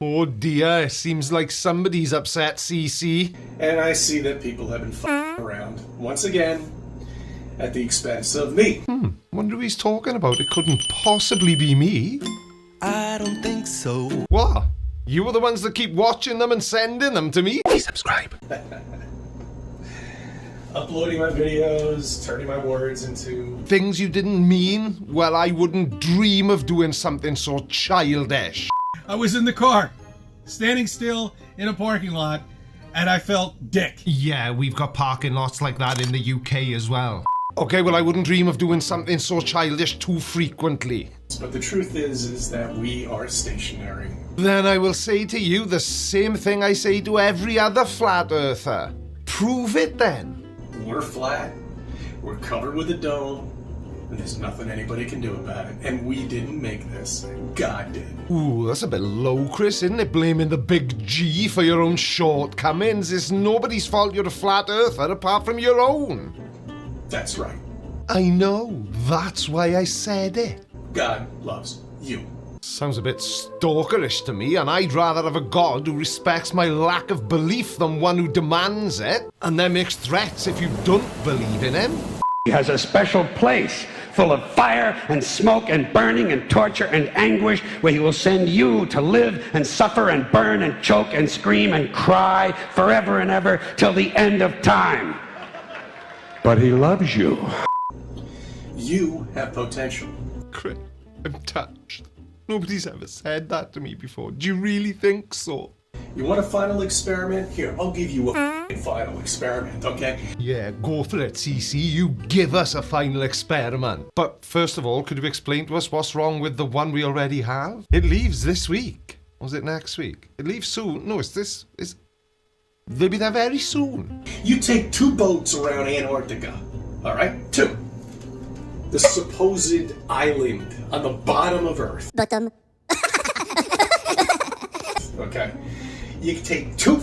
Oh dear, it seems like somebody's upset, CC. And I see that people have been f***ing around, once again, at the expense of me. Wonder who he's talking about. It couldn't possibly be me. I don't think so. What? You were the ones that keep watching them and sending them to me? Please subscribe. Uploading my videos, turning my words into... Things you didn't mean? Well, I wouldn't dream of doing something so childish. I was in the car, standing still in a parking lot, and I felt dick. Yeah, we've got parking lots like that in the UK as well. Okay, well, I wouldn't dream of doing something so childish too frequently. But the truth is that we are stationary. Then I will say to you the same thing I say to every other flat earther. Prove it then. We're flat, we're covered with a dome, and there's nothing anybody can do about it. And we didn't make this, God did. Ooh, that's a bit low, Chris, isn't it? Blaming the big G for your own shortcomings. It's nobody's fault you're a flat earther apart from your own. That's right. I know, that's why I said it. God loves you. Sounds a bit stalkerish to me, and I'd rather have a God who respects my lack of belief than one who demands it, and then makes threats if you don't believe in him. He has a special place full of fire and smoke and burning and torture and anguish where he will send you to live and suffer and burn and choke and scream and cry forever and ever till the end of time. But he loves you. You have potential. Chris, I'm touched. Nobody's ever said that to me before. Do you really think so? You want a final experiment? Here, I'll give you a final experiment, okay? Yeah, go for it, CC. You give us a final experiment. But first of all, could you explain to us what's wrong with the one we already have? It leaves this week. Or is it next week? It leaves soon. No, they'll be there very soon. You take 2 boats around Antarctica, all right? 2. The supposed island on the bottom of Earth. Bottom. Okay. You take 2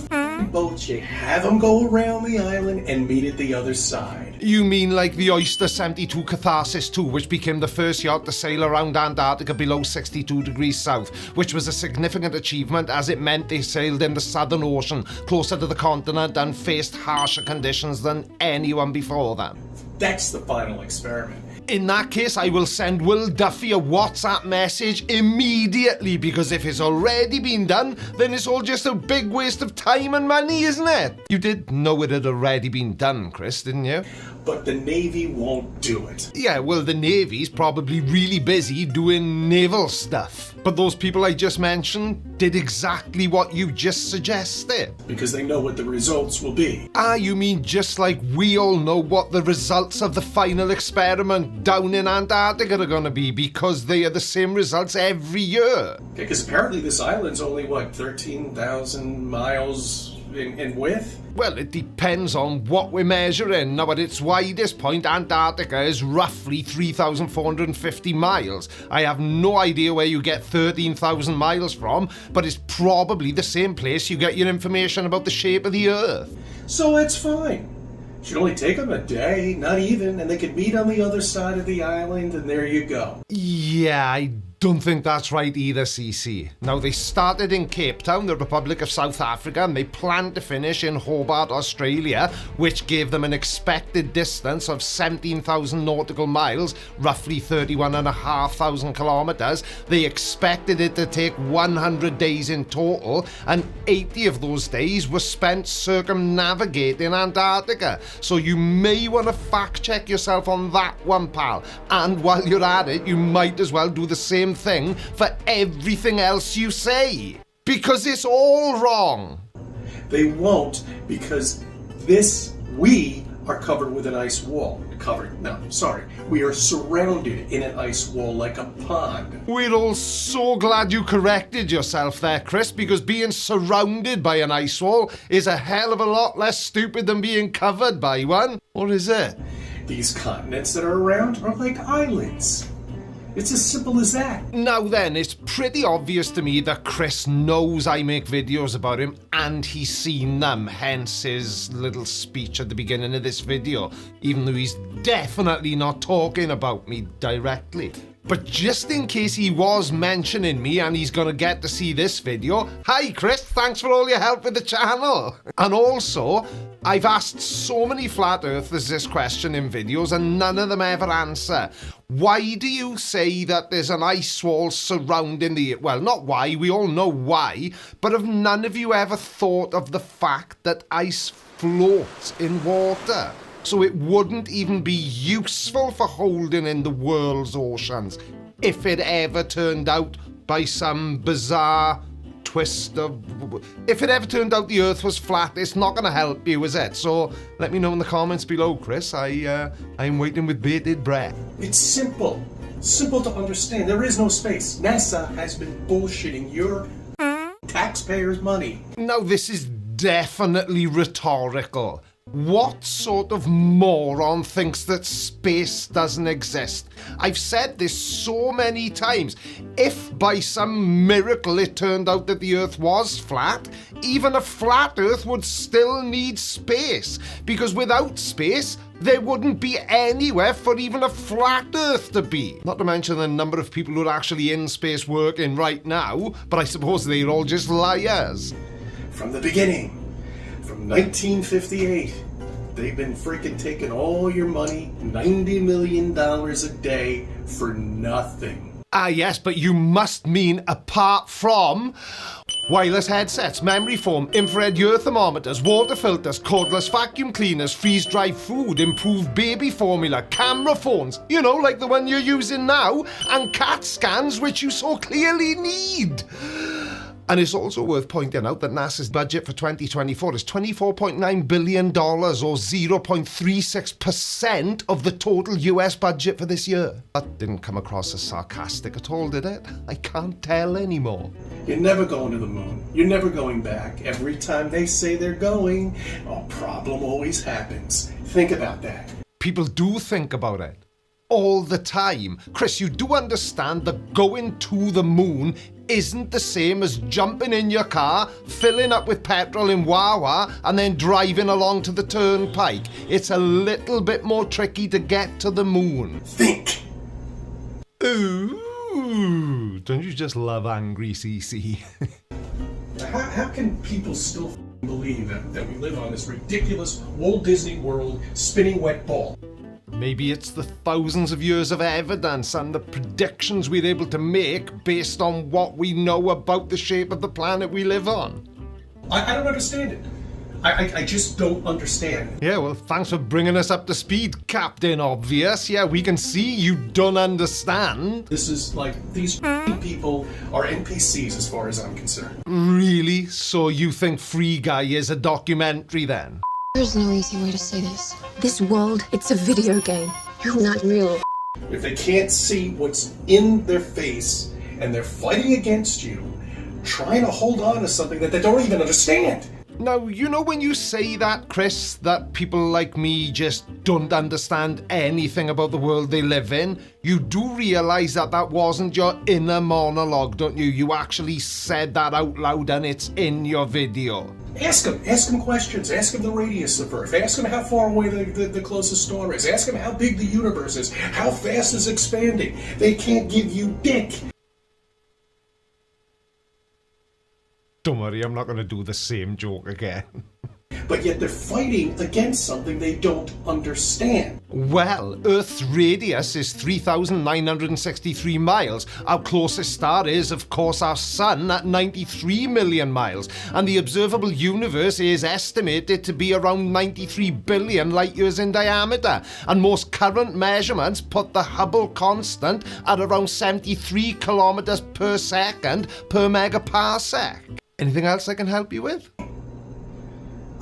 boats, you have them go around the island and meet at the other side. You mean like the Oyster 72 Catharsis 2, which became the first yacht to sail around Antarctica below 62 degrees south, which was a significant achievement as it meant they sailed in the Southern Ocean, closer to the continent, and faced harsher conditions than anyone before them. That's the final experiment. In that case, I will send Will Duffy a WhatsApp message immediately, because if it's already been done, then it's all just a big waste of time and money, isn't it? You did know it had already been done, Chris, didn't you? But the Navy won't do it. Yeah, well, the Navy's probably really busy doing naval stuff. But those people I just mentioned did exactly what you just suggested. Because they know what the results will be. Ah, you mean just like we all know what the results of the final experiment down in Antarctica are gonna be, because they are the same results every year. Okay, because apparently this island's only, 13,000 miles in width? Well, it depends on what we're measuring. Now, at its widest point, Antarctica is roughly 3,450 miles. I have no idea where you get 13,000 miles from, but it's probably the same place you get your information about the shape of the Earth. So that's fine. Should only take them a day, not even, and they could meet on the other side of the island, and there you go. Yeah, I don't think that's right either, CC. Now, they started in Cape Town, the Republic of South Africa, and they planned to finish in Hobart, Australia, which gave them an expected distance of 17,000 nautical miles, roughly 31,500 kilometers. They expected it to take 100 days in total, and 80 of those days were spent circumnavigating Antarctica. So you may want to fact check yourself on that one, pal. And while you're at it, you might as well do the same thing for everything else you say, because it's all wrong. They won't, because we are covered with an ice wall. We are surrounded in an ice wall like a pond. We're all so glad you corrected yourself there, Chris, because being surrounded by an ice wall is a hell of a lot less stupid than being covered by one. Or is it? These continents that are around are like islands. It's as simple as that. Now then, it's pretty obvious to me that Chris knows I make videos about him and he's seen them, hence his little speech at the beginning of this video, even though he's definitely not talking about me directly. But just in case he was mentioning me and he's gonna get to see this video, hi Chris, thanks for all your help with the channel. And also, I've asked so many flat earthers this question in videos and none of them ever answer. Why do you say that there's an ice wall surrounding the... Well, not why, we all know why, but have none of you ever thought of the fact that ice floats in water? So it wouldn't even be useful for holding in the world's oceans if it ever turned out by some bizarre twist of... If it ever turned out the Earth was flat, it's not going to help you, is it? So let me know in the comments below, Chris. I'm waiting with bated breath. It's simple. Simple to understand. There is no space. NASA has been bullshitting your taxpayers' money. Now, this is definitely rhetorical. What sort of moron thinks that space doesn't exist? I've said this so many times. If by some miracle it turned out that the Earth was flat, even a flat Earth would still need space. Because without space, there wouldn't be anywhere for even a flat Earth to be. Not to mention the number of people who are actually in space working right now, but I suppose they're all just liars. From the beginning. From 1958, they've been freaking taking all your money, $90 million a day, for nothing. Ah yes, but you must mean apart from wireless headsets, memory foam, infrared ear thermometers, water filters, cordless vacuum cleaners, freeze-dried food, improved baby formula, camera phones, you know, like the one you're using now, and CAT scans, which you so clearly need. And it's also worth pointing out that NASA's budget for 2024 is $24.9 billion, or 0.36% of the total US budget for this year. That didn't come across as sarcastic at all, did it? I can't tell anymore. You're never going to the moon. You're never going back. Every time they say they're going, a problem always happens. Think about that. People do think about it. All the time. Chris, you do understand that going to the moon isn't the same as jumping in your car, filling up with petrol in Wawa, and then driving along to the turnpike. It's a little bit more tricky to get to the moon. Think! Ooh, don't you just love angry CC? How can people still believe that we live on this ridiculous Walt Disney World spinning wet ball? Maybe it's the thousands of years of evidence and the predictions we're able to make based on what we know about the shape of the planet we live on. I don't understand it. I just don't understand. Yeah, well, thanks for bringing us up to speed, Captain Obvious. Yeah, we can see you don't understand. This is like, these people are NPCs as far as I'm concerned. Really? So you think Free Guy is a documentary then? There's no easy way to say this. This world, it's a video game. You're not real. If they can't see what's in their face and they're fighting against you, trying to hold on to something that they don't even understand. Now, you know when you say that, Chris, that people like me just don't understand anything about the world they live in, you do realise that that wasn't your inner monologue, don't you? You actually said that out loud and it's in your video. Ask them questions. Ask them the radius of Earth. Ask them how far away the closest star is. Ask them how big the universe is. How fast it's expanding. They can't give you dick. Don't worry, I'm not going to do the same joke again. But yet they're fighting against something they don't understand. Well, Earth's radius is 3,963 miles. Our closest star is, of course, our Sun at 93 million miles. And the observable universe is estimated to be around 93 billion light years in diameter. And most current measurements put the Hubble constant at around 73 kilometers per second per megaparsec. Anything else I can help you with?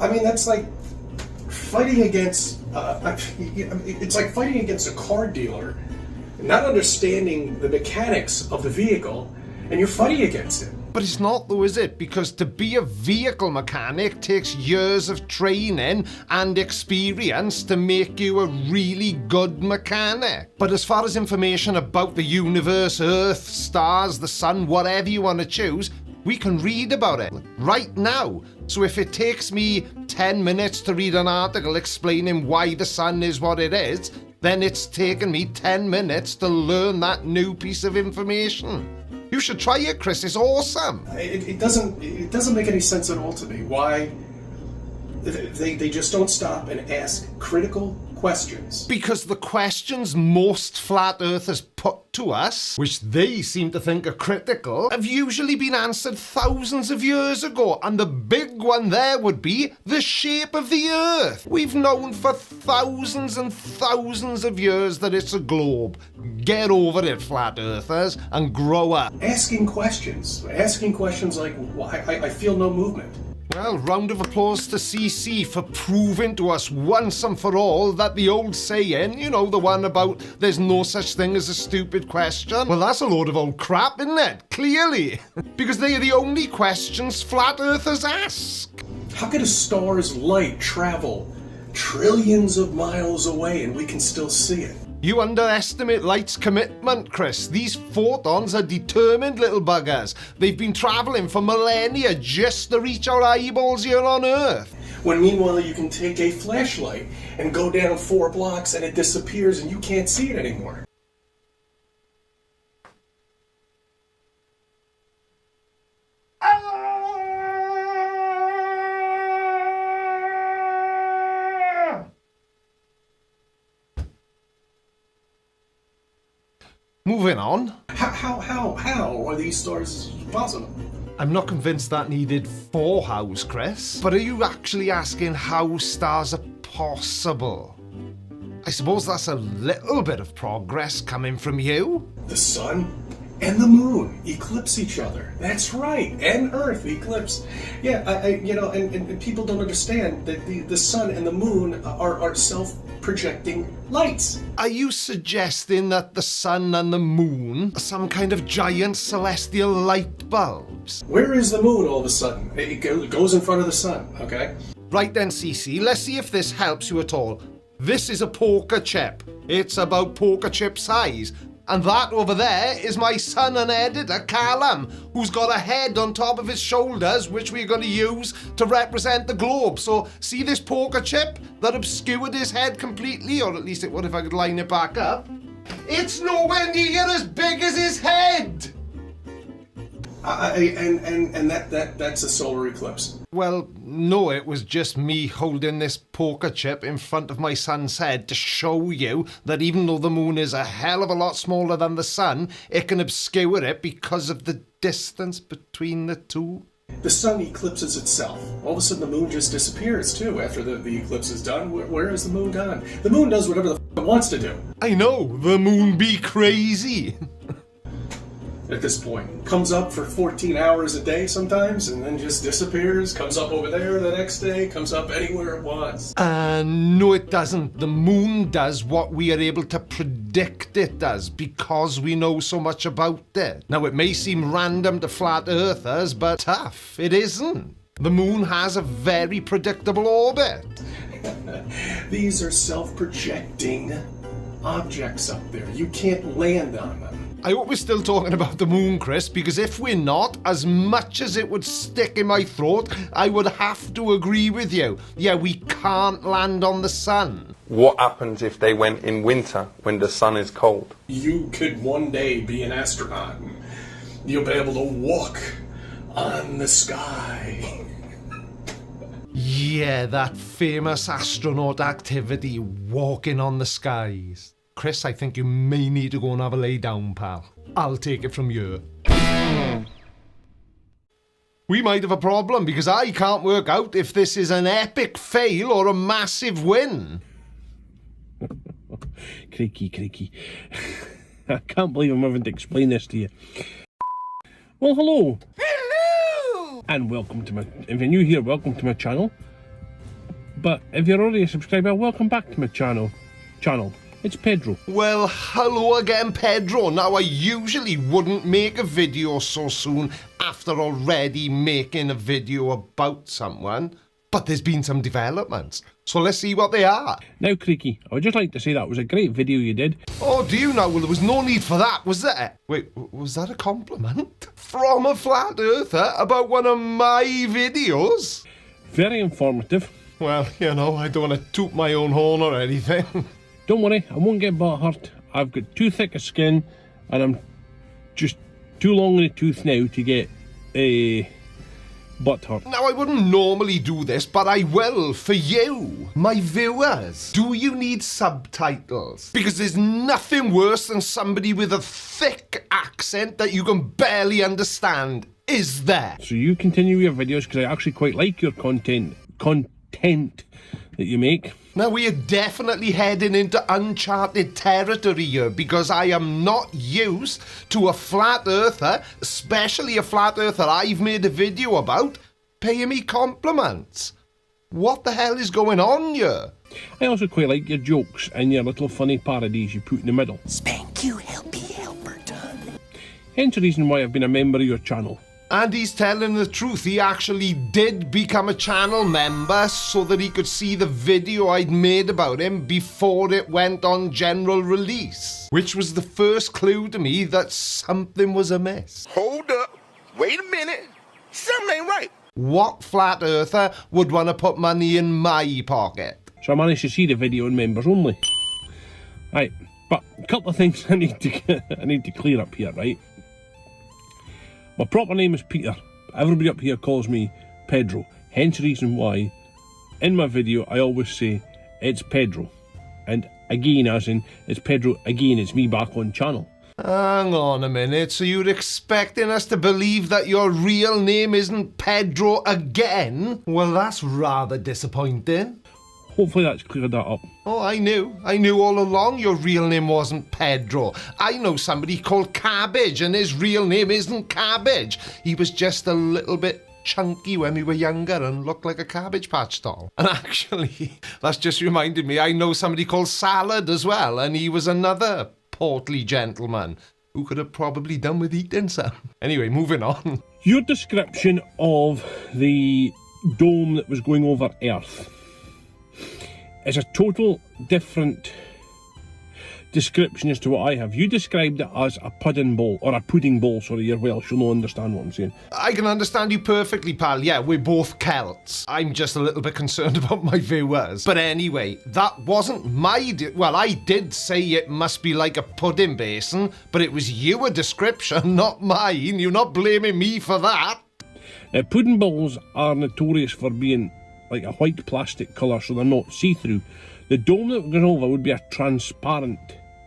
I mean, that's like fighting against, it's like fighting against a car dealer, not understanding the mechanics of the vehicle, and you're fighting against it. But it's not though, is it? Because to be a vehicle mechanic takes years of training and experience to make you a really good mechanic. But as far as information about the universe, Earth, stars, the sun, whatever you want to choose, we can read about it right now. So if it takes me 10 minutes to read an article explaining why the sun is what it is, then it's taken me 10 minutes to learn that new piece of information. You should try it, Chris. It's awesome. It doesn't make any sense at all to me. Why they just don't stop and ask critical questions. Because the questions most flat earthers put to us, which they seem to think are critical, have usually been answered thousands of years ago. And the big one there would be the shape of the earth. We've known for thousands and thousands of years that it's a globe. Get over it, flat earthers, and grow up. Asking questions like, why I feel no movement. Well, round of applause to CC for proving to us once and for all that the old saying, you know, the one about there's no such thing as a stupid question, well, that's a load of old crap, isn't it? Clearly. Because they are the only questions flat earthers ask. How could a star's light travel trillions of miles away and we can still see it? You underestimate light's commitment, Chris. These photons are determined little buggers. They've been travelling for millennia just to reach our eyeballs here on Earth. When meanwhile you can take a flashlight and go down 4 blocks and it disappears and you can't see it anymore. Moving on. How are these stars possible? I'm not convinced that needed 4 hows, Chris. But are you actually asking how stars are possible? I suppose that's a little bit of progress coming from you. The sun and the moon eclipse each other. That's right. And Earth eclipse. Yeah, and people don't understand that the sun and the moon are self-projecting lights. Are you suggesting that the sun and the moon are some kind of giant celestial light bulbs? Where is the moon all of a sudden? It goes in front of the sun, okay? Right then, CC, let's see if this helps you at all. This is a poker chip. It's about poker chip size. And that over there is my son and editor, Callum, who's got a head on top of his shoulders, which we're going to use to represent the globe. So, see this poker chip that obscured his head completely? Or at least it would if I could line it back up. It's nowhere near as big as his head! And that's a solar eclipse. Well, no, it was just me holding this poker chip in front of my son's head to show you that even though the moon is a hell of a lot smaller than the sun, it can obscure it because of the distance between the two. The sun eclipses itself. All of a sudden the moon just disappears too after the eclipse is done. Where is the moon gone? The moon does whatever the it wants to do. I know, the moon be crazy. At this point, comes up for 14 hours a day sometimes and then just disappears, comes up over there the next day, comes up anywhere it wants. No, it doesn't. The moon does what we are able to predict it does because we know so much about it. Now, it may seem random to flat earthers, but tough, it isn't. The moon has a very predictable orbit. These are self-projecting objects up there. You can't land on them. I hope we're still talking about the moon, Chris, because if we're not, as much as it would stick in my throat, I would have to agree with you. Yeah, we can't land on the sun. What happens if they went in winter when the sun is cold? You could one day be an astronaut and you'll be able to walk on the sky. Yeah, that famous astronaut activity, walking on the skies. Chris, I think you may need to go and have a lay down, pal. I'll take it from you. We might have a problem because I can't work out if this is an epic fail or a massive win. Creaky. I can't believe I'm having to explain this to you. Well, hello. Hello! And welcome to if you're new here, welcome to my channel. But if you're already a subscriber, welcome back to my channel. It's Pedro. Well, hello again, Pedro. Now, I usually wouldn't make a video so soon after already making a video about someone, but there's been some developments, so let's see what they are. Now, Creaky, I would just like to say that was a great video you did. Oh, do you know? Well, there was no need for that, was there? Wait, was that a compliment? From a flat earther about one of my videos? Very informative. Well, you know, I don't want to toot my own horn or anything. Don't worry, I won't get butt hurt. I've got too thick a skin, and I'm just too long in the tooth now to get butt hurt. Now, I wouldn't normally do this, but I will for you, my viewers. Do you need subtitles? Because there's nothing worse than somebody with a thick accent that you can barely understand, is there? So you continue your videos, because I actually quite like your content that you make. Now, we are definitely heading into uncharted territory here, because I am not used to a flat earther, especially a flat earther I've made a video about, paying me compliments. What the hell is going on here? I also quite like your jokes and your little funny parodies you put in the middle. Spank you, helpy helper done. Hence the reason why I've been a member of your channel. And he's telling the truth. He actually did become a channel member so that he could see the video I'd made about him before it went on general release. Which was the first clue to me that something was amiss. Hold up. Wait a minute. Something ain't right. What flat earther would want to put money in my pocket? So I managed to see the video in members only. Right, but a couple of things I need to clear up here, right? My proper name is Peter. Everybody up here calls me Pedro. Hence the reason why, in my video, I always say, it's Pedro. And again, as in, it's Pedro again, it's me back on channel. Hang on a minute, so you're expecting us to believe that your real name isn't Pedro again? Well, that's rather disappointing. Hopefully that's cleared that up. Oh, I knew all along your real name wasn't Pedro. I know somebody called Cabbage, and his real name isn't Cabbage. He was just a little bit chunky when we were younger and looked like a Cabbage Patch doll. And actually, that's just reminded me, I know somebody called Salad as well, and he was another portly gentleman who could have probably done with eating some. Anyway, moving on. Your description of the dome that was going over Earth is a total different description as to what I have. You described it as a pudding bowl, or a pudding bowl, sorry, you're Welsh, you'll not understand what I'm saying. I can understand you perfectly, pal. Yeah, we're both Celts. I'm just a little bit concerned about my viewers. But anyway, that wasn't my... Well, I did say it must be like a pudding basin, but it was your description, not mine. You're not blaming me for that. Now, pudding bowls are notorious for being like a white plastic colour, so they're not see-through. The dome that goes over would be a transparent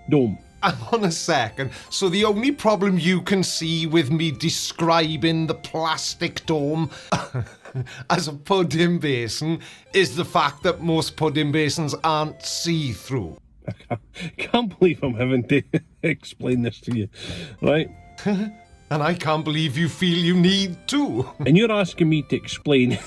dome. Hang on a second. So the only problem you can see with me describing the plastic dome as a pudding basin is the fact that most pudding basins aren't see-through. I can't believe I'm having to explain this to you, right? And I can't believe you feel you need to. And you're asking me to explain...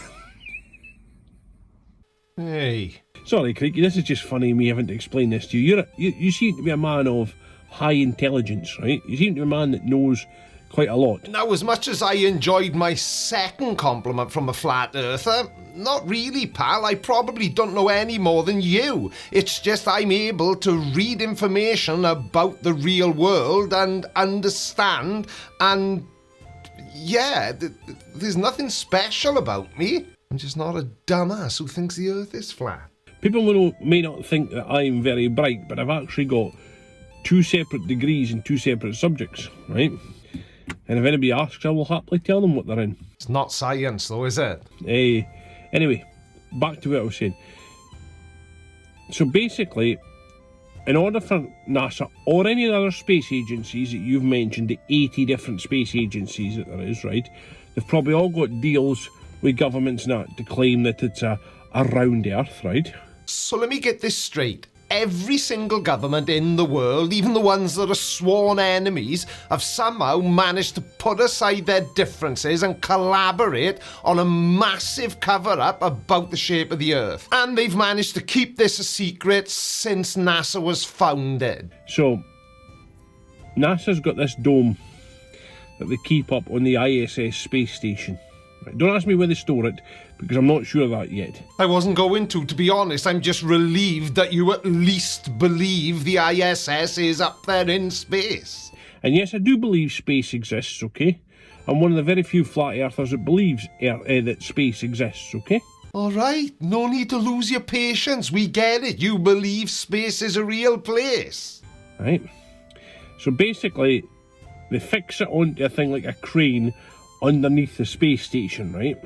Hey. Sorry, Creaky, this is just funny, me having to explain this to you. You seem to be a man of high intelligence, right? You seem to be a man that knows quite a lot. Now, as much as I enjoyed my second compliment from a flat earther, not really, pal. I probably don't know any more than you. It's just I'm able to read information about the real world and understand, and yeah, there's nothing special about me. I'm just not a dumbass who thinks the earth is flat. People may not think that I'm very bright, but I've actually got 2 separate degrees in 2 separate subjects, right? And if anybody asks, I will happily tell them what they're in. It's not science though, is it? Anyway, back to what I was saying. So basically, in order for NASA or any other space agencies that you've mentioned, the 80 different space agencies that there is, right? They've probably all got deals with governments now to claim that it's a round Earth, right? So let me get this straight. Every single government in the world, even the ones that are sworn enemies, have somehow managed to put aside their differences and collaborate on a massive cover-up about the shape of the Earth. And they've managed to keep this a secret since NASA was founded. So, NASA's got this dome that they keep up on the ISS space station. Right, don't ask me where they store it, because I'm not sure of that yet. I wasn't going to be honest. I'm just relieved that you at least believe the ISS is up there in space. And yes, I do believe space exists, okay? I'm one of the very few flat earthers that believes that space exists, okay? Alright, no need to lose your patience. We get it. You believe space is a real place. Right? So basically, they fix it onto a thing like a crane underneath the space station, right?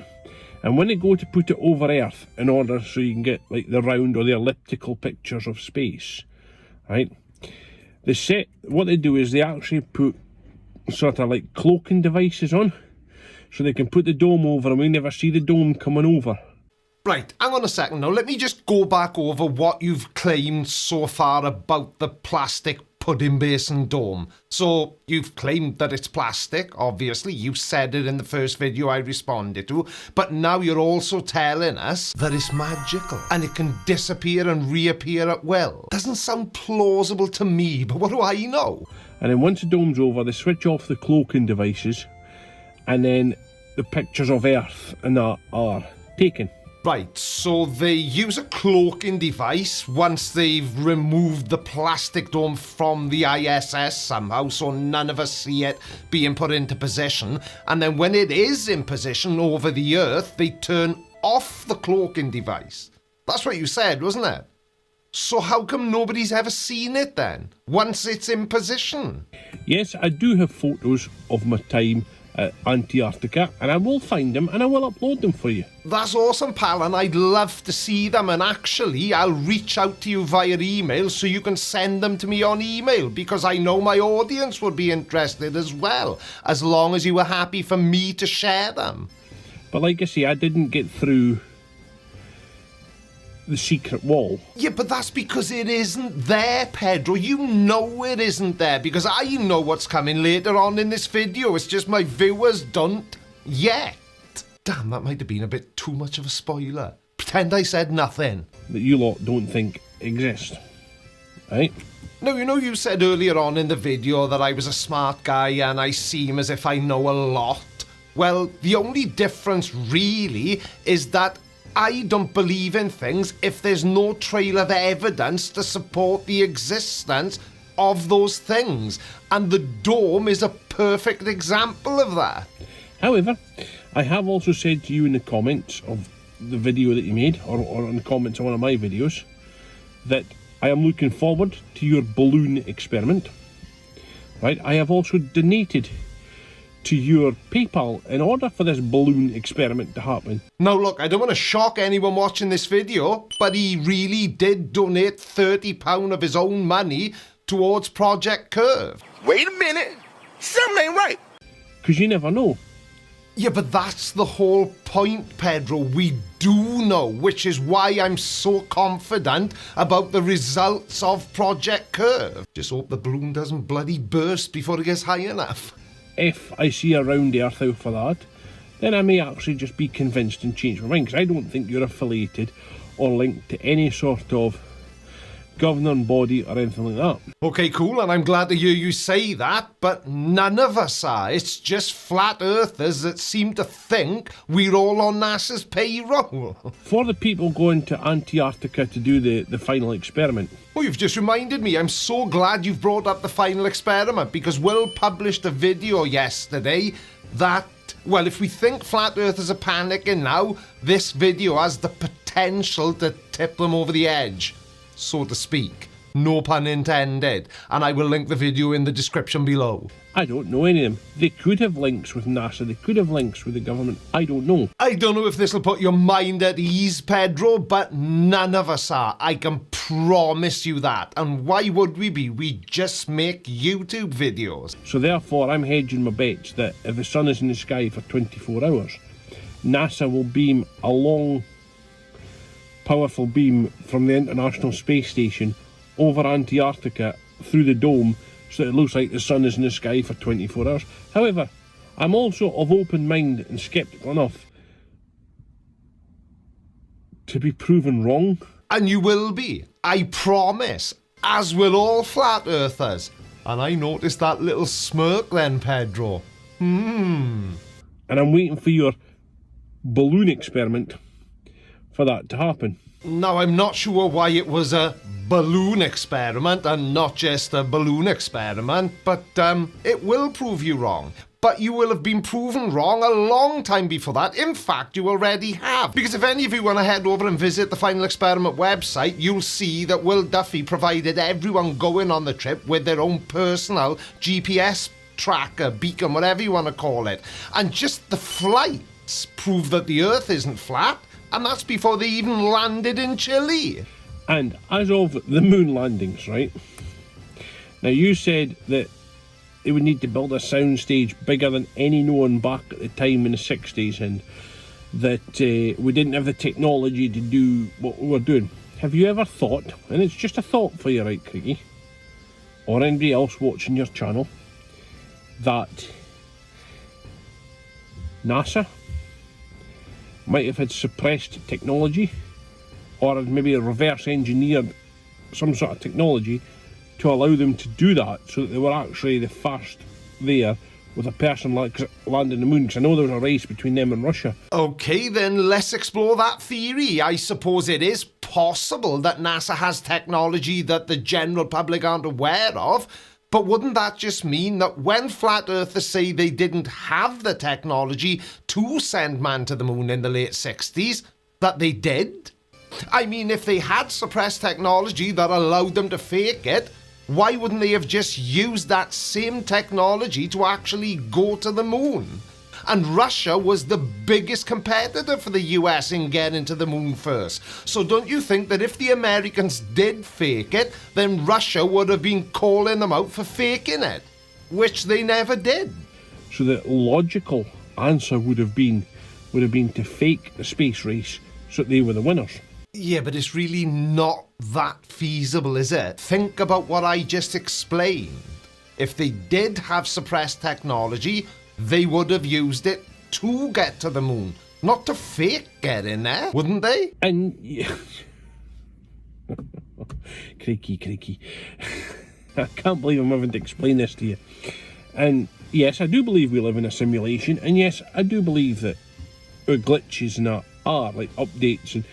And when they go to put it over Earth in order so you can get like the round or the elliptical pictures of space, right? What they do is they actually put sort of like cloaking devices on so they can put the dome over and we never see the dome coming over. Right, hang on a second now. Let me just go back over what you've claimed so far about the plastic pudding basin dome. So, you've claimed that it's plastic, obviously. You said it in the first video I responded to. But now you're also telling us that it's magical and it can disappear and reappear at will. Doesn't sound plausible to me, but what do I know? And then once the dome's over, they switch off the cloaking devices and then the pictures of Earth and that are taken. Right, so they use a cloaking device once they've removed the plastic dome from the ISS somehow, so none of us see it being put into position. And then when it is in position over the Earth, they turn off the cloaking device. That's what you said, wasn't it? So how come nobody's ever seen it then, once it's in position? Yes, I do have photos of my time at Antarctica, and I will find them and I will upload them for you. That's awesome, pal, and I'd love to see them, and actually I'll reach out to you via email so you can send them to me on email, because I know my audience would be interested as well, as long as you were happy for me to share them. But like I say, I didn't get through the secret wall. Yeah, but that's because it isn't there, Pedro. You know it isn't there, because I know what's coming later on in this video. It's just my viewers don't yet. Damn, that might have been a bit too much of a spoiler. Pretend I said nothing. That you lot don't think exist, right? Now, you know you said earlier on in the video that I was a smart guy and I seem as if I know a lot. Well, the only difference really is that I don't believe in things if there's no trail of evidence to support the existence of those things. And the dome is a perfect example of that. However, I have also said to you in the comments of the video that you made, or in the comments of one of my videos, that I am looking forward to your balloon experiment. Right? I have also donated to your PayPal in order for this balloon experiment to happen. Now look, I don't want to shock anyone watching this video, but he really did donate £30 of his own money towards Project Curve. Wait a minute. Something ain't right. Because you never know. Yeah, but that's the whole point, Pedro. We do know, which is why I'm so confident about the results of Project Curve. Just hope the balloon doesn't bloody burst before it gets high enough. If I see a round Earth out for that, then I may actually just be convinced and change my mind, because I don't think you're affiliated or linked to any sort of governing body or anything like that. Okay, cool, and I'm glad to hear you say that, but none of us are. It's just flat earthers that seem to think we're all on NASA's payroll. For the people going to Antarctica to do the final experiment. Oh, you've just reminded me. I'm so glad you've brought up the final experiment, because Will published a video yesterday that, well, if we think flat earthers are panicking now, this video has the potential to tip them over the edge, so to speak. No pun intended. And I will link the video in the description below. I don't know any of them. They could have links with NASA. They could have links with the government. I don't know. I don't know if this will put your mind at ease, Pedro, but none of us are. I can promise you that. And why would we be? We just make YouTube videos. So therefore, I'm hedging my bets that if the sun is in the sky for 24 hours, NASA will beam a long, powerful beam from the International Space Station over Antarctica through the dome so that it looks like the sun is in the sky for 24 hours. However, I'm also of open mind and sceptical enough to be proven wrong. And you will be, I promise, as will all flat earthers. And I noticed that little smirk then, Pedro. And I'm waiting for your balloon experiment for that to happen. Now, I'm not sure why it was a balloon experiment and not just a balloon experiment, but it will prove you wrong. But you will have been proven wrong a long time before that. In fact, you already have. Because if any of you want to head over and visit the Final Experiment website, you'll see that Will Duffy provided everyone going on the trip with their own personal GPS tracker, beacon, whatever you want to call it. And just the flights prove that the Earth isn't flat, and that's before they even landed in Chile. And as of the moon landings, right? Now, you said that they would need to build a soundstage bigger than any known back at the time in the 60s, and that we didn't have the technology to do what we were doing. Have you ever thought, and it's just a thought for you, right, Creaky, or anybody else watching your channel, that NASA might have had suppressed technology, or had maybe reverse engineered some sort of technology to allow them to do that, so that they were actually the first there with a person like landing the moon? Because I know there was a race between them and Russia. Okay, then let's explore that theory. I suppose it is possible that NASA has technology that the general public aren't aware of, but wouldn't that just mean that when flat earthers say they didn't have the technology to send man to the moon in the late 60s, that they did? I mean, if they had suppressed technology that allowed them to fake it, why wouldn't they have just used that same technology to actually go to the moon? And Russia was the biggest competitor for the US in getting to the moon first. So don't you think that if the Americans did fake it, then Russia would have been calling them out for faking it? Which they never did. So the logical answer would have been to fake the space race so that they were the winners. Yeah, but it's really not that feasible, is it? Think about what I just explained. If they did have suppressed technology, they would have used it to get to the moon, not to fake getting there, wouldn't they? And Creaky. I can't believe I'm having to explain this to you. And yes, I do believe we live in a simulation, and yes, I do believe that glitches and that are like updates and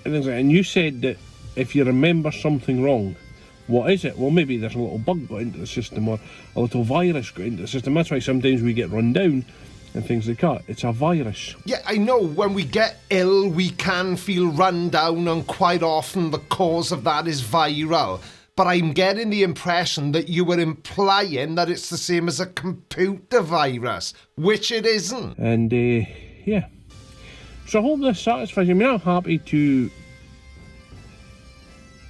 things like that. And you said that if you remember something wrong, what is it? Well, maybe there's a little bug got into the system, or a little virus got into the system. That's why sometimes we get run down and things like that. It's a virus. Yeah, I know. When we get ill, we can feel run down, and quite often the cause of that is viral. But I'm getting the impression that you were implying that it's the same as a computer virus, which it isn't. And, yeah. So I hope this satisfies you. I mean, I'm happy to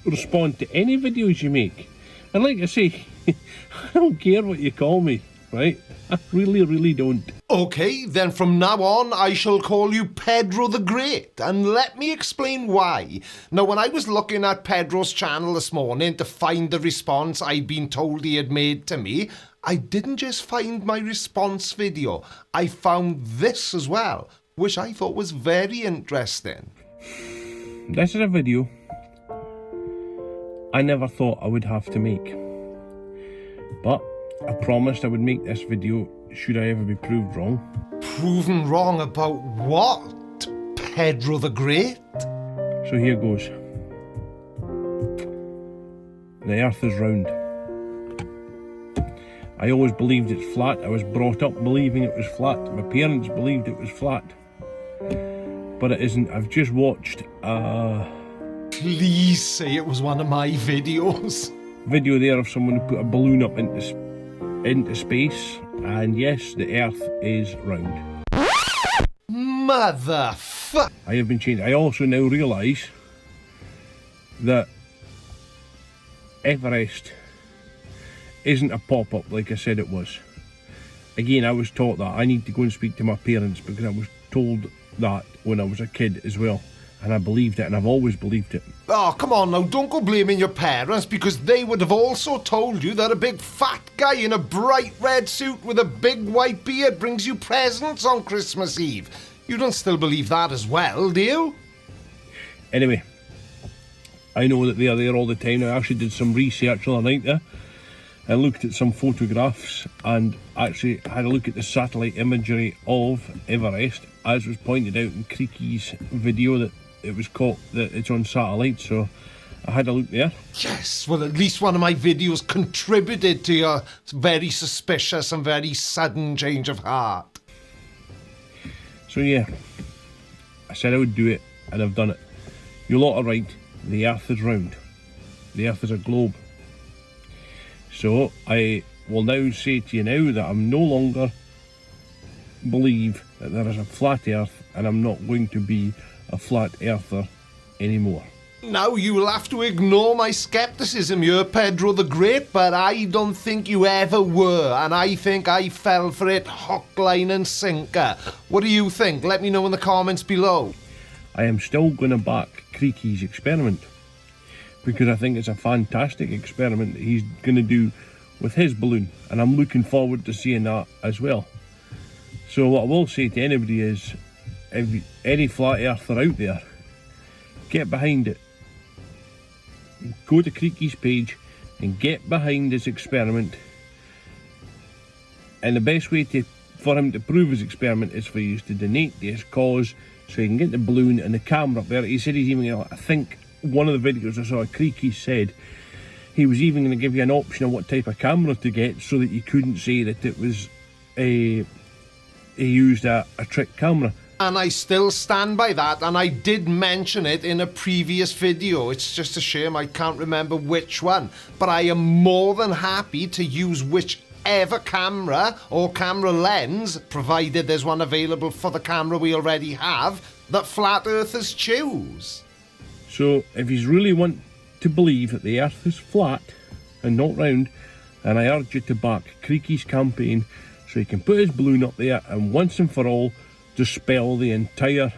respond to any videos you make. And like I say, I don't care what you call me, right? I really don't. Okay, then from now on, I shall call you Pedro the Great, and let me explain why. Now, when I was looking at Pedro's channel this morning to find the response I'd been told he had made to me, I didn't just find my response video, I found this as well, which I thought was very interesting. This is a video I never thought I would have to make. But I promised I would make this video should I ever be proved wrong. Proven wrong about what, Pedro the Great? So here goes. The Earth is round. I always believed it's flat. I was brought up believing it was flat. My parents believed it was flat. But it isn't. I've just watched Please say it was one of my videos. Video there of someone who put a balloon up into space, and yes, the Earth is round. Motherfuck! I have been changed. I also now realise that Everest isn't a pop-up like I said it was. Again, I was taught that. I need to go and speak to my parents because I was told that when I was a kid as well. And I believed it, and I've always believed it. Oh, come on now, don't go blaming your parents, because they would have also told you that a big fat guy in a bright red suit with a big white beard brings you presents on Christmas Eve. You don't still believe that as well, do you? Anyway, I know that they are there all the time. I actually did some research the other night there. I looked at some photographs and actually had a look at the satellite imagery of Everest, as was pointed out in Creaky's video that it was caught that it's on satellite, so I had a look there. Yes, well, at least one of my videos contributed to your very suspicious and very sudden change of heart. So yeah, I said I would do it, and I've done it. You lot are right, the Earth is round. The Earth is a globe. So I will now say to you now that I'm no longer believe that there is a flat Earth, and I'm not going to be a flat earther anymore. Now you'll have to ignore my skepticism here, Pedro the Great, but I don't think you ever were, and I think I fell for it hook, line and sinker. What do you think? Let me know in the comments below. I am still going to back Creaky's experiment, because I think it's a fantastic experiment that he's going to do with his balloon, and I'm looking forward to seeing that as well. So what I will say to anybody is, if any flat earther out there, get behind it. Go to Creaky's page and get behind his experiment. And the best way for him to prove his experiment is for you to donate to his cause, so he can get the balloon and the camera up there. He said he's even, I think one of the videos I saw, Creaky said he was even going to give you an option of what type of camera to get, so that you couldn't say that it was he used a trick camera. And I still stand by that, and I did mention it in a previous video. It's just a shame I can't remember which one, but I am more than happy to use whichever camera or camera lens, provided there's one available for the camera we already have, that flat earthers choose. So if you really want to believe that the Earth is flat and not round, then I urge you to back Creaky's campaign, so he can put his balloon up there and once and for all dispel the entire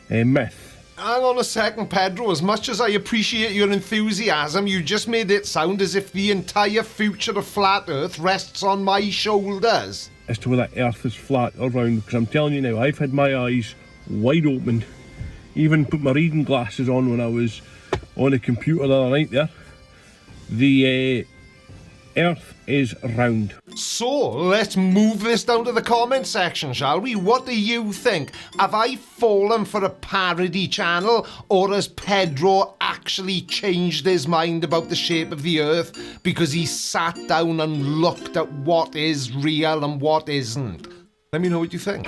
myth. Hang on a second, Pedro. As much as I appreciate your enthusiasm, you just made it sound as if the entire future of flat Earth rests on my shoulders. As to whether Earth is flat or round, because I'm telling you now, I've had my eyes wide open, even put my reading glasses on when I was on the computer the other night there. The Earth is round. So, let's move this down to the comment section, shall we? What do you think? Have I fallen for a parody channel, or has Pedro actually changed his mind about the shape of the Earth because he sat down and looked at what is real and what isn't? Let me know what you think.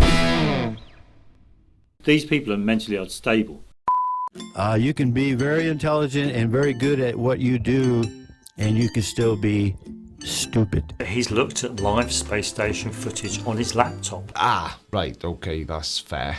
These people are mentally unstable. You can be very intelligent and very good at what you do, and you can still be stupid. He's looked at live space station footage on his laptop. Ah, right, okay, that's fair.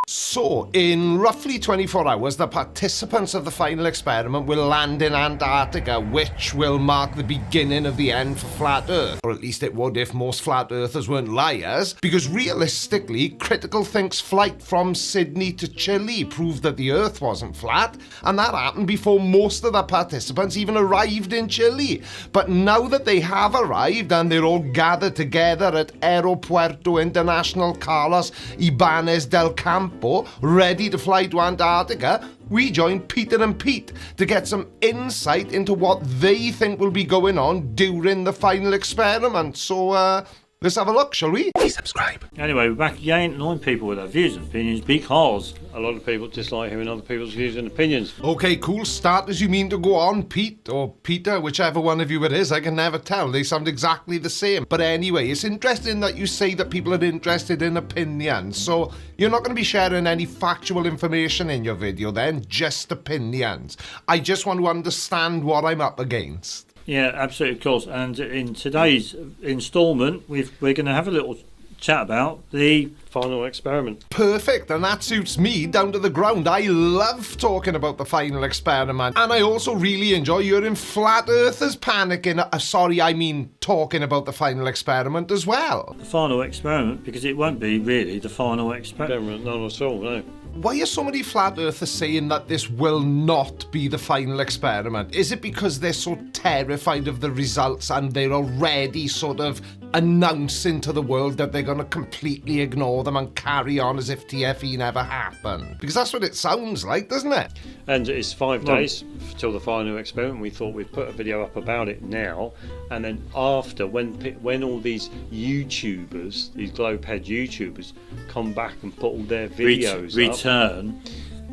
So, in roughly 24 hours, the participants of the final experiment will land in Antarctica, which will mark the beginning of the end for flat Earth. Or at least it would if most flat earthers weren't liars, because realistically, Critical Think's flight from Sydney to Chile proved that the Earth wasn't flat, and that happened before most of the participants even arrived in Chile. But now that they have arrived and they're all gathered together at Aeropuerto Internacional Carlos Ibanez del Campo, ready to fly to Antarctica, we join Peter and Pete to get some insight into what they think will be going on during the final experiment. So, let's have a look, shall we? Please subscribe. Anyway, we're back again, annoying people with their views and opinions, because a lot of people dislike hearing other people's views and opinions. Okay, cool. Start as you mean to go on, Pete, or Peter, whichever one of you it is. I can never tell. They sound exactly the same. But anyway, it's interesting that you say that people are interested in opinions. So you're not going to be sharing any factual information in your video then, just opinions. I just want to understand what I'm up against. Yeah, absolutely, of course. And in today's instalment, we're going to have a little chat about the final experiment. Perfect, and that suits me down to the ground. I love talking about the final experiment, and I also really enjoy hearing flat earthers panicking. Sorry, I mean talking about the final experiment as well. The final experiment, because it won't be really the final experiment, not at all, no. Why are so many flat earthers saying that this will not be the final experiment? Is it because they're so terrified of the results and they're already sort of announcing to the world that they're going to completely ignore them and carry on as if TFE never happened. Because that's what it sounds like, doesn't it? And it's 5 days till the final experiment. We thought we'd put a video up about it now, and then after, when all these YouTubers, these globehead YouTubers, come back and put all their videos return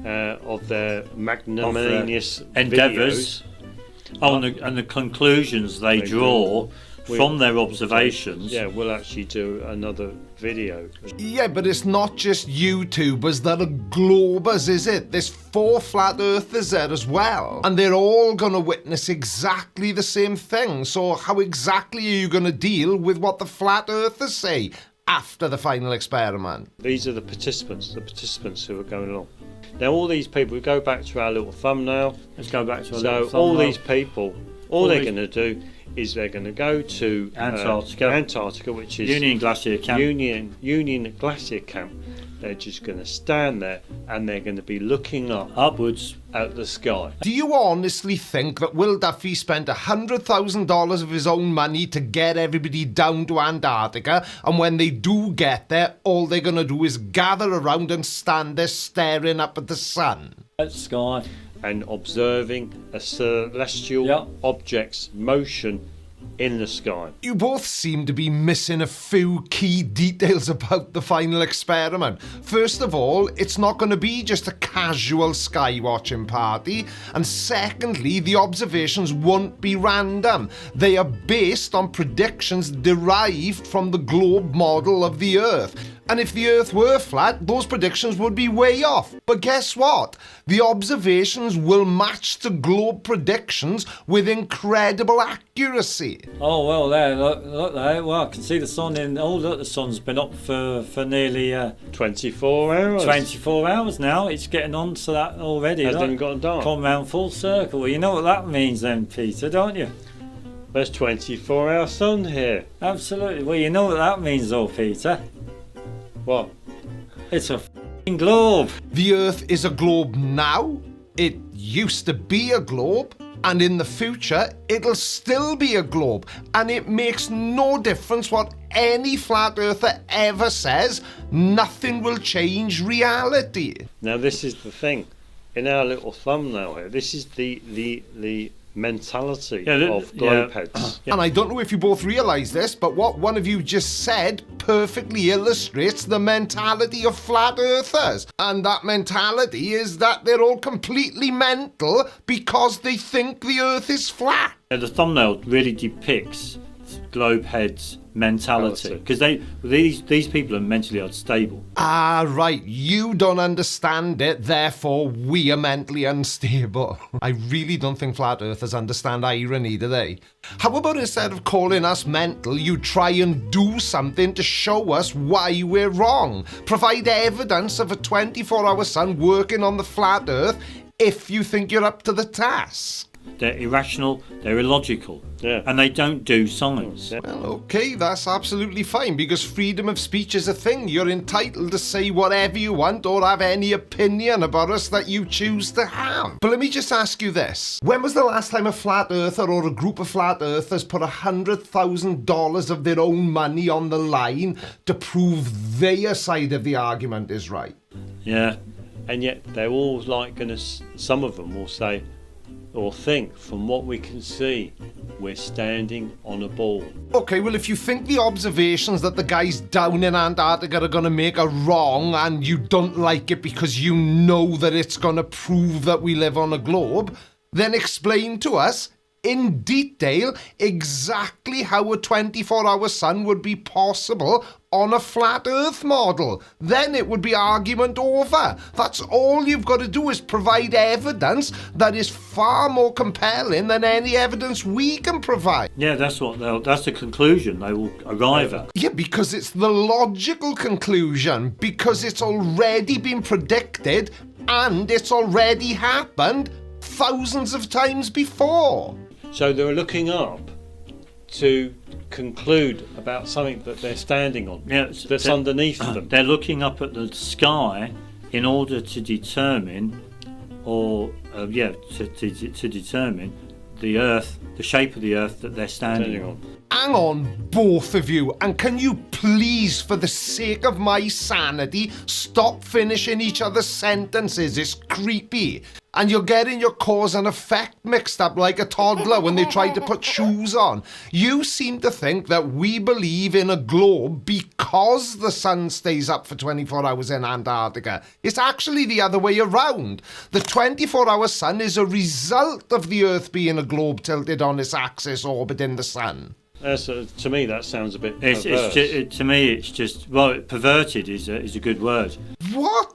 of their magnanimous endeavours, videos, and the conclusions they draw from their observations. Yeah, we'll actually do another video. Yeah, but it's not just YouTubers that are globers, is it? There's 4 flat earthers there as well. And they're all going to witness exactly the same thing. So how exactly are you going to deal with what the flat earthers say after the final experiment? These are the participants who are going along. Now all these people, we go back to our little thumbnail. Let's go back to our little thumbnail. So all these people, they're going to do is they're going to go to Antarctica, which is Union Glacier Camp. Union Glacier Camp. They're just going to stand there and they're going to be looking upwards at the sky. Do you honestly think that Will Duffy spent $100,000 of his own money to get everybody down to Antarctica, and when they do get there, all they're going to do is gather around and stand there staring up at the sun? At the sky. And observing a celestial object's motion in the sky. You both seem to be missing a few key details about the final experiment. First of all, it's not going to be just a casual sky watching party, and secondly, the observations won't be random. They are based on predictions derived from the globe model of the Earth. And if the Earth were flat, those predictions would be way off. But guess what? The observations will match the globe predictions with incredible accuracy. Oh, well, there, look there. Well, I can see the sun look, the sun's been up for nearly 24 hours. 24 hours now. It's getting on to that already. Hasn't gone dark. Come round full circle. Well, you know what that means then, Peter, don't you? There's 24-hour sun here. Absolutely. Well, you know what that means though, Peter. What? It's a f***ing globe. The Earth is a globe now. It used to be a globe. And in the future, it'll still be a globe. And it makes no difference what any flat earther ever says. Nothing will change reality. Now, this is the thing. In our little thumbnail here, this is the mentality of globeheads. And I don't know if you both realise this, but what one of you just said perfectly illustrates the mentality of flat earthers. And that mentality is that they're all completely mental because they think the Earth is flat. The thumbnail really depicts globeheads' mentality, because these people are mentally unstable. Ah, right. You don't understand it, therefore we are mentally unstable. I really don't think flat earthers understand irony, do they? How about instead of calling us mental, you try and do something to show us why we're wrong? Provide evidence of a 24-hour sun working on the flat earth if you think you're up to the task. They're irrational, they're illogical, and they don't do science. Well, okay, that's absolutely fine, because freedom of speech is a thing. You're entitled to say whatever you want or have any opinion about us that you choose to have. But let me just ask you this. When was the last time a flat earther or a group of flat earthers put $100,000 of their own money on the line to prove their side of the argument is right? Yeah. And yet they're all like going to, some of them will say, or think, from what we can see, we're standing on a ball. Okay, well, if you think the observations that the guys down in Antarctica are going to make are wrong, and you don't like it because you know that it's going to prove that we live on a globe, then explain to us in detail exactly how a 24-hour sun would be possible on a flat earth model. Then it would be argument over. That's all you've got to do, is provide evidence that is far more compelling than any evidence we can provide. Yeah, that's the conclusion they will arrive at. Yeah, because it's the logical conclusion, because it's already been predicted and it's already happened thousands of times before. So they're looking up to conclude about something that they're standing on, that's underneath them. They're looking up at the sky in order to determine, to determine the Earth, the shape of the Earth that they're standing on. Hang on, both of you, and can you please, for the sake of my sanity, stop finishing each other's sentences? It's creepy. And you're getting your cause and effect mixed up like a toddler when they try to put shoes on. You seem to think that we believe in a globe because the sun stays up for 24 hours in Antarctica. It's actually the other way around. The 24-hour sun is a result of the Earth being a globe tilted on its axis orbiting the sun. To me, that sounds a bit perverse. To me, it's just, well, perverted is a good word. What?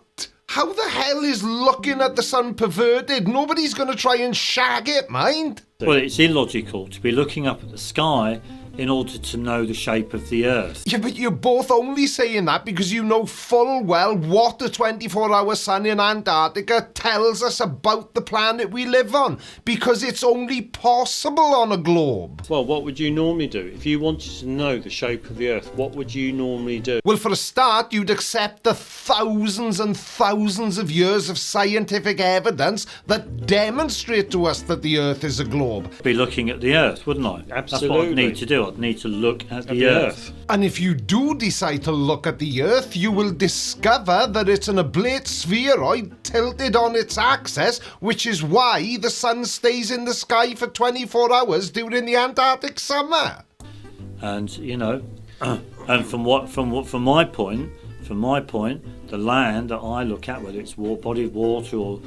How the hell is looking at the sun perverted? Nobody's going to try and shag it, mind. Well, it's illogical to be looking up at the sky in order to know the shape of the Earth. Yeah, but you're both only saying that because you know full well what the 24-hour sun in Antarctica tells us about the planet we live on, because it's only possible on a globe. Well, what would you normally do? If you wanted to know the shape of the Earth, what would you normally do? Well, for a start, you'd accept the thousands and thousands of years of scientific evidence that demonstrate to us that the Earth is a globe. Be looking at the Earth, wouldn't I? Absolutely. That's what I'd need to do. I'd need to look at the Earth. And if you do decide to look at the Earth, you will discover that it's an oblate spheroid tilted on its axis, which is why the sun stays in the sky for 24 hours during the Antarctic summer. And and from my point, the land that I look at, whether it's body of water or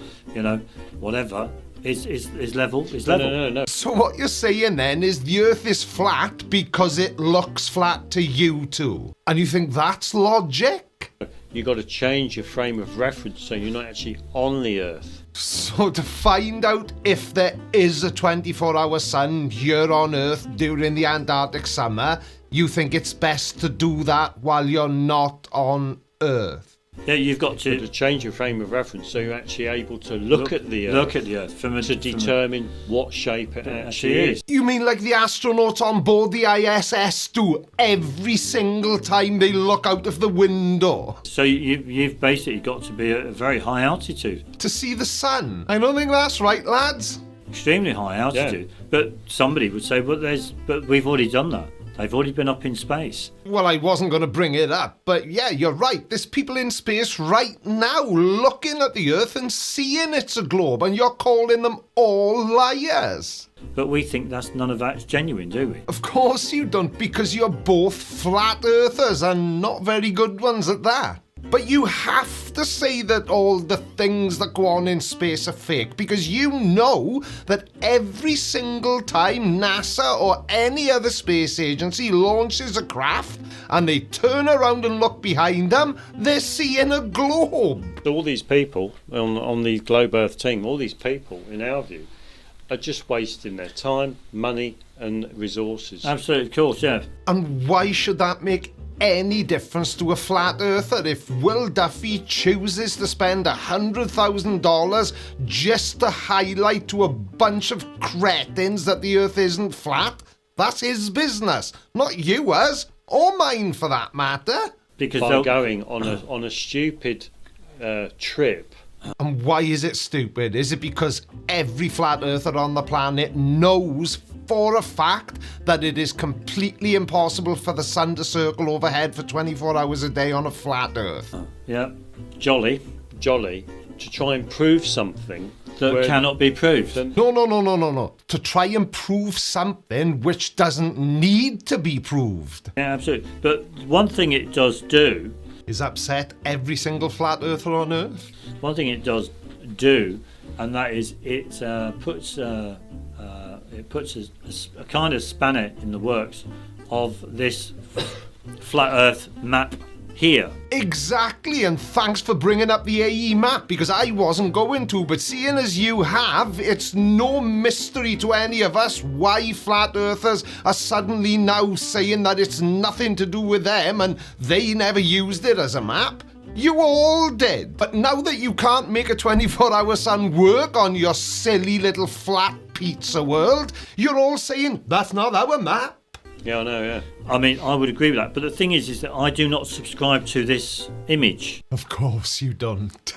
whatever, is level. No. So what you're saying then is the Earth is flat because it looks flat to you two, and you think that's logic? You got to change your frame of reference so you're not actually on the Earth. So to find out if there is a 24-hour sun here on Earth during the Antarctic summer, you think it's best to do that while you're not on Earth? Yeah, you've got to change your frame of reference so you're actually able to look at the Earth. To determine what shape it actually is. You mean like the astronauts on board the ISS do every single time they look out of the window? So you've basically got to be at a very high altitude. To see the sun? I don't think that's right, lads. Extremely high altitude. Yeah. But somebody would say, but we've already done that. They've already been up in space. Well, I wasn't going to bring it up, but yeah, you're right. There's people in space right now looking at the Earth and seeing it's a globe, and you're calling them all liars. But we think none of that's genuine, do we? Of course you don't, because you're both flat earthers and not very good ones at that. But you have to say that all the things that go on in space are fake, because you know that every single time NASA or any other space agency launches a craft and they turn around and look behind them, they're seeing a globe. All these people on the Globe Earth team, all these people, in our view, are just wasting their time, money and resources. Absolutely, of course, yeah. And why should that make any difference to a flat earther if Will Duffy chooses to spend $100,000 just to highlight to a bunch of cretins that the Earth isn't flat? That's his business, not yours, or mine for that matter. Because by going on a stupid trip. And why is it stupid? Is it because every flat earther on the planet knows for a fact that it is completely impossible for the sun to circle overhead for 24 hours a day on a flat Earth? Yeah. Jolly, to try and prove something that cannot be proved. No. To try and prove something which doesn't need to be proved. Yeah, absolutely. But one thing it does do is upset every single flat earther on Earth. One thing it does do, and that is it puts a kind of spanner in the works of this flat Earth map here. Exactly, and thanks for bringing up the AE map, because I wasn't going to, but seeing as you have, it's no mystery to any of us why flat earthers are suddenly now saying that it's nothing to do with them and they never used it as a map. You all did. But now that you can't make a 24-hour sun work on your silly little flat pizza world, you're all saying, that's not our map. Yeah, I know, yeah. I mean, I would agree with that. But the thing is that I do not subscribe to this image. Of course you don't.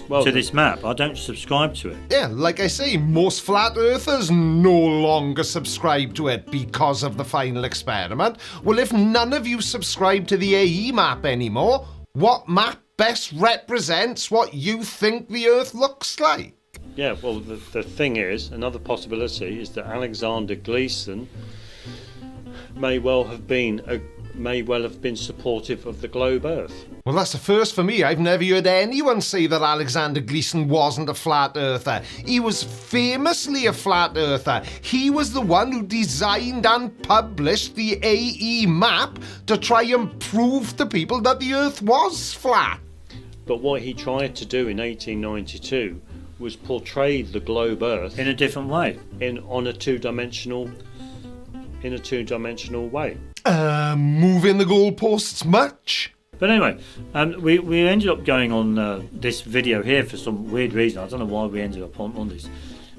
to this map. I don't subscribe to it. Yeah, like I say, most flat earthers no longer subscribe to it because of the final experiment. Well, if none of you subscribe to the AE map anymore, what map best represents what you think the Earth looks like? Yeah, well, the thing is, another possibility is that Alexander Gleason may well have been supportive of the globe Earth. Well, that's a first for me. I've never heard anyone say that Alexander Gleason wasn't a flat earther. He was famously a flat earther. He was the one who designed and published the AE map to try and prove to people that the Earth was flat. But what he tried to do in 1892 was portray the globe Earth in a different way, in a two-dimensional way. Moving the goalposts much? But anyway, we ended up going on this video here for some weird reason. I don't know why we ended up on this.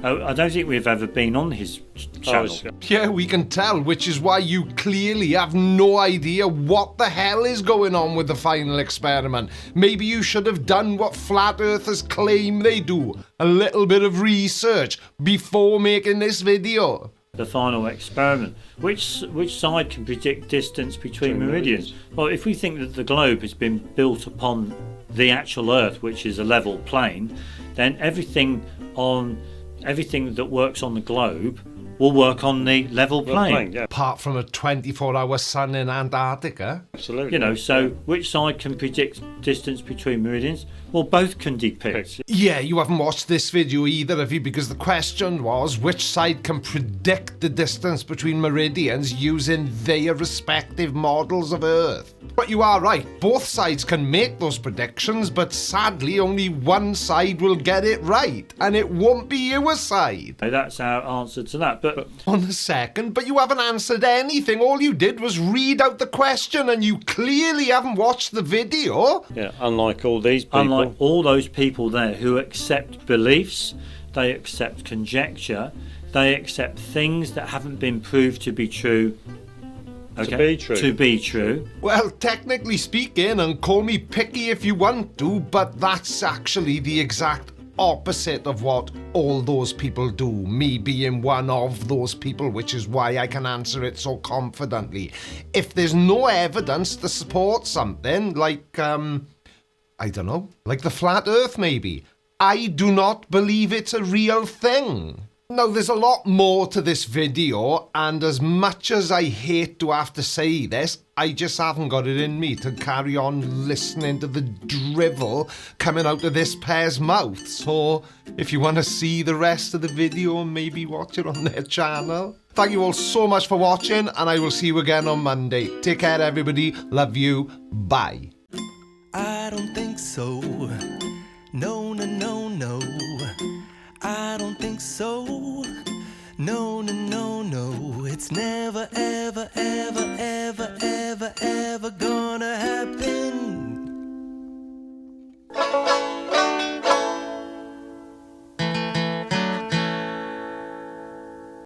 I don't think we've ever been on his channel. Yeah, we can tell, which is why you clearly have no idea what the hell is going on with the final experiment. Maybe you should have done what flat earthers claim they do. A little bit of research before making this video. The final experiment. Which side can predict distance between meridians? Well, if we think that the globe has been built upon the actual Earth, which is a level plane, then everything that works on the globe will work on the level plane. Yeah. Apart from a 24-hour sun in Antarctica. Absolutely. You know, so which side can predict distance between meridians? Well, both can depict. Yeah, you haven't watched this video either, have you? Because the question was, which side can predict the distance between meridians using their respective models of Earth? But you are right, both sides can make those predictions, but sadly only one side will get it right, and it won't be your side. That's our answer to that. But on the second, but you haven't answered anything. All you did was read out the question, and you clearly haven't watched the video. Yeah, unlike all these people. Unlike all those people there who accept beliefs, they accept conjecture, they accept things that haven't been proved to be true. Okay? To be true. Well, technically speaking, and call me picky if you want to, but that's actually the exact opposite of what all those people do, me being one of those people, which is why I can answer it so confidently. If there's no evidence to support something, like, I don't know, like the flat Earth maybe, I do not believe it's a real thing. Now, there's a lot more to this video, and as much as I hate to have to say this, I just haven't got it in me to carry on listening to the drivel coming out of this pair's mouth. So, if you want to see the rest of the video, maybe watch it on their channel. Thank you all so much for watching, and I will see you again on Monday. Take care, everybody. Love you. Bye. I don't think so. No, no, no, no. I don't think so. No, no, no, no. It's never, ever, ever, ever, ever, ever gonna happen.